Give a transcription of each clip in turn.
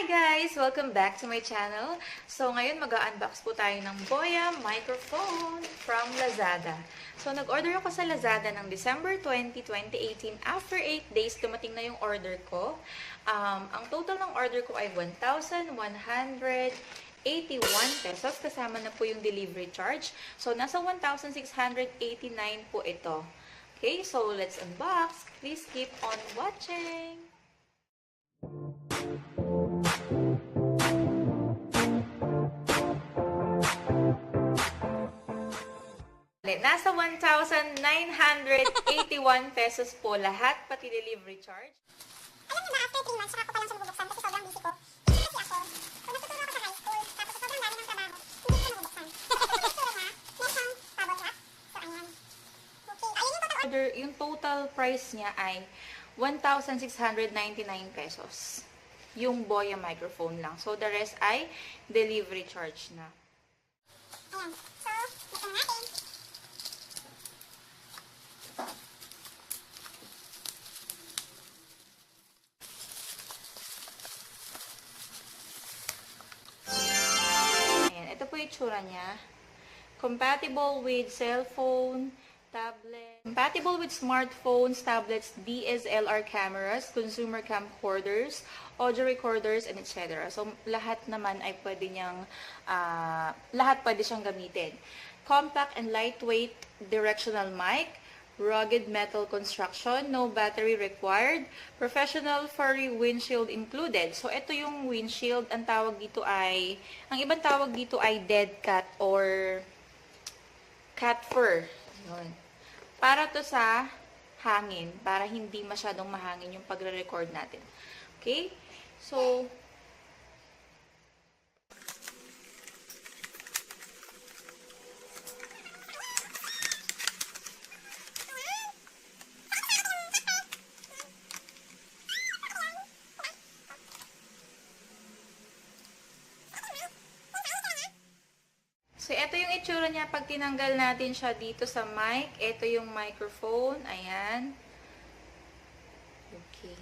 Hi guys! Welcome back to my channel. So ngayon mag-unbox po tayo ng Boya microphone from Lazada. So nag-order ako sa Lazada ng December 20, 2018. After 8 days, dumating na yung order ko. Ang total ng order ko ay 1,181 pesos. Kasama na po yung delivery charge. So nasa 1,689 po ito. Okay, so let's unbox. Please keep on watching. Nasa 1,981 pesos po lahat, pati delivery charge. Alam niyo ba, after 3 months, saka ko pa lang siya nabubuksan kasi sobrang busy ko. Kasi ako, kung natuturo ako sa high school, tapos sobrang dami ng trabaho, hindi ko nabubuksan. Ito yung itsura niya, may siyang bubble wrap. So, ayan. Okay, ayun yung total order. Yung total price niya ay 1,699 pesos. Yung Boya microphone lang. So, the rest ay delivery charge na. Ayan. So, ito na natin. Ito po yung itsura niya. Compatible with cellphone, tablet. Compatible with smartphones, tablets, DSLR cameras, consumer camcorders, audio recorders, and etc. So, lahat naman ay pwede niyang, lahat pwede siyang gamitin. Compact and lightweight directional mic, rugged metal construction, no battery required, professional furry windshield included. So, ito yung windshield. Ang tawag dito ay, ang ibang tawag dito ay dead cat or cat fur. Yun. Para to sa hangin, para hindi masyadong mahangin yung pagre-record natin. Okay? So, ito yung itsura niya pag tinanggal natin siya dito sa mic. Ito yung microphone. Ayan. Okay.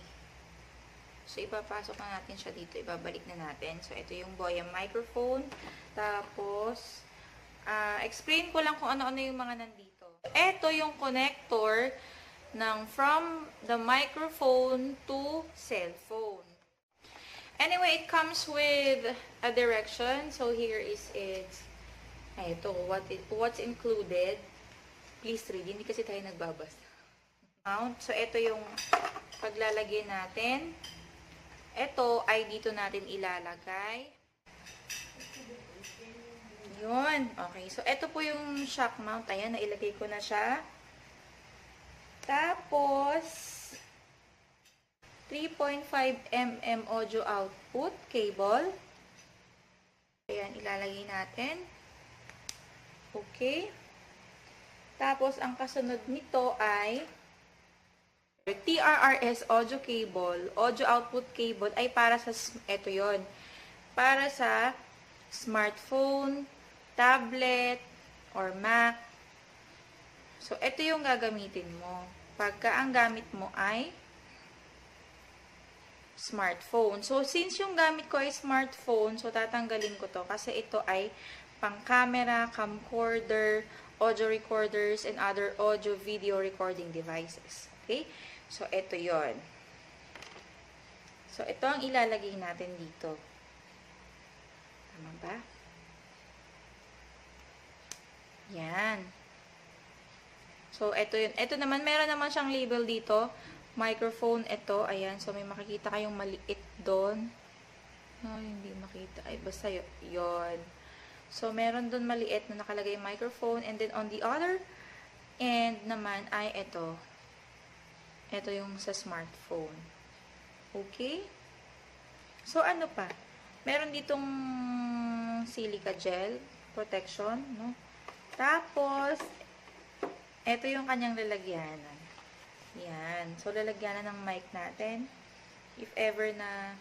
So, ipapasok na natin siya dito. Ibabalik na natin. So, ito yung Boya microphone. Tapos, explain ko lang kung ano-ano yung mga nandito. Ito yung connector ng from the microphone to cellphone. Anyway, it comes with a direction. So, here is its ito, what's included. Please read. Hindi kasi tayo nagbabasa. So, ito yung paglalagay natin. Ito ay dito natin ilalagay. Yun. Okay. So, ito po yung shock mount. Ayan, nailagay ko na siya. Tapos, 3.5mm audio output cable. Ayan, ilalagay natin. Okay. Tapos, ang kasunod nito ay TRRS audio cable, audio output cable ay para sa, ito yon, para sa smartphone, tablet, or Mac. So, ito yung gagamitin mo. Pagka ang gamit mo ay smartphone. So, since yung gamit ko ay smartphone, so tatanggalin ko to kasi ito ay pang-camera, camcorder, audio recorders, and other audio-video recording devices. Okay? So, ito yon. So, ito ang ilalagay natin dito. Tama ba? Yan. So, ito yun. Ito naman, meron naman siyang label dito. Microphone, ito. Ayan. So, may makikita kayong maliit doon. No, hindi makita. Ay, basta yun. So, meron doon maliit na nakalagay yung microphone. And then, on the other end naman ay ito. Ito yung sa smartphone. Okay? So, ano pa? Meron ditong silica gel protection, no? Tapos, ito yung kanyang lalagyanan. Yan. So, lalagyanan ng mic natin. If ever na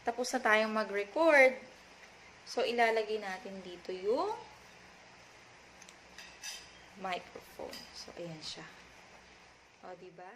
tapos na tayong mag-record, so, ilalagay natin dito yung microphone. So, ayan siya. O, diba?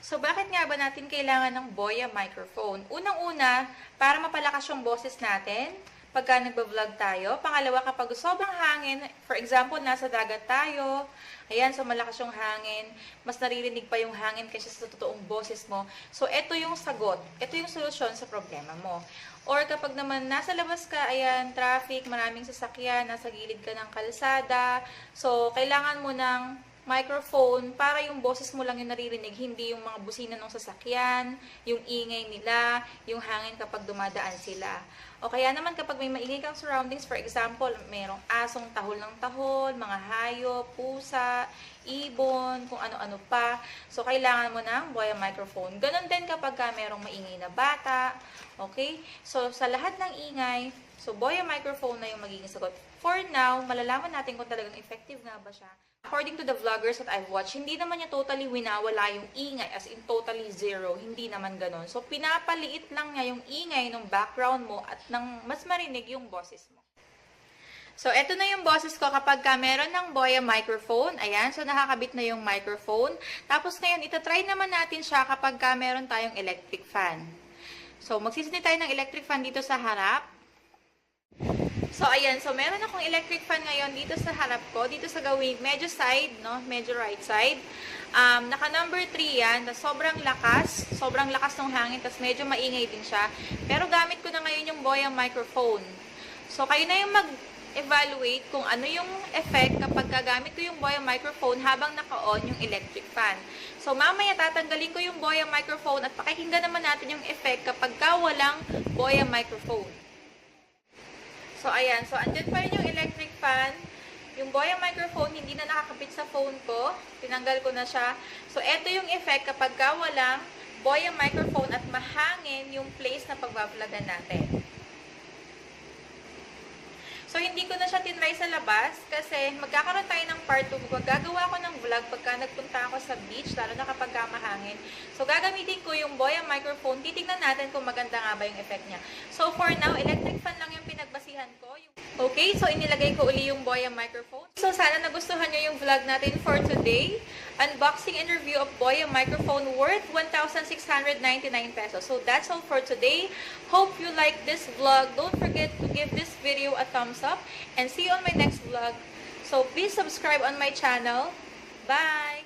So, bakit nga ba natin kailangan ng Boya microphone? Unang-una, para mapalakas yung boses natin pagka nagbablog tayo. Pangalawa, kapag sobrang hangin, for example, nasa dagat tayo, ayan, so malakas yung hangin, mas naririnig pa yung hangin kaysa sa totoong boses mo. So, ito yung sagot. Ito yung solusyon sa problema mo. Or kapag naman nasa labas ka, ayan, traffic, maraming sasakyan, nasa gilid ka ng kalsada, so, kailangan mo ng microphone para yung boses mo lang yung naririnig, hindi yung mga busina ng sasakyan, yung ingay nila, yung hangin kapag dumadaan sila. O kaya naman kapag may maingay kang surroundings, for example, mayroong asong tahol ng tahol, mga hayop, pusa, ibon, kung ano-ano pa. So, kailangan mo ng Boya microphone. Ganon din kapag mayroong maingay na bata. Okay? So, sa lahat ng ingay, so Boya microphone na yung magiging sagot. For now, malalaman natin kung talagang effective nga ba siya. According to the vloggers that I've watched, hindi naman niya totally winawala yung ingay, as in totally zero. Hindi naman ganon. So, pinapaliit lang niya yung ingay ng background mo at nang mas marinig yung boses mo. So, eto na yung boses ko kapag meron ng Boya microphone. Ayan, so nakakabit na yung microphone. Tapos ngayon, itatry naman natin siya kapag meron tayong electric fan. So, magsisindi tayo ng electric fan dito sa harap. So, ayan. So, meron akong electric fan ngayon dito sa harap ko. Dito sa gawin, medyo side, no? Medyo right side. Naka number 3 yan. Sobrang lakas. Sobrang lakas ng hangin. Tapos medyo maingay din siya. Pero gamit ko na ngayon yung Boya microphone. So, kayo na yung mag-evaluate kung ano yung effect kapag gagamit ko yung Boya microphone habang naka-on yung electric fan. So, mamaya tatanggalin ko yung Boya microphone at pakikinggan naman natin yung effect kapag walang Boya microphone. So, ayan. So, andyan pa rin yung electric fan. Yung Boya microphone, hindi na nakakapit sa phone ko. Tinanggal ko na siya. So, eto yung effect kapag walang Boya microphone at mahangin yung place na pagbablagan natin. So, hindi ko na siya tinry sa labas kasi magkakaroon tayo ng part 2. Gagawa ko ng vlog pagka nagpunta ako sa beach, lalo na kapag mahangin. So, gagamitin ko yung Boya microphone. Titignan natin kung maganda nga ba yung effect niya. So, for now, electric fan lang yung pinagbasihan ko. Okay, so inilagay ko uli yung Boya microphone. So, sana nagustuhan nyo yung vlog natin for today. Unboxing and review of Boya microphone worth 1,699 pesos. So, that's all for today. Hope you like this vlog. Don't forget to give this video a thumbs up and see you on my next vlog. So, please subscribe on my channel. Bye!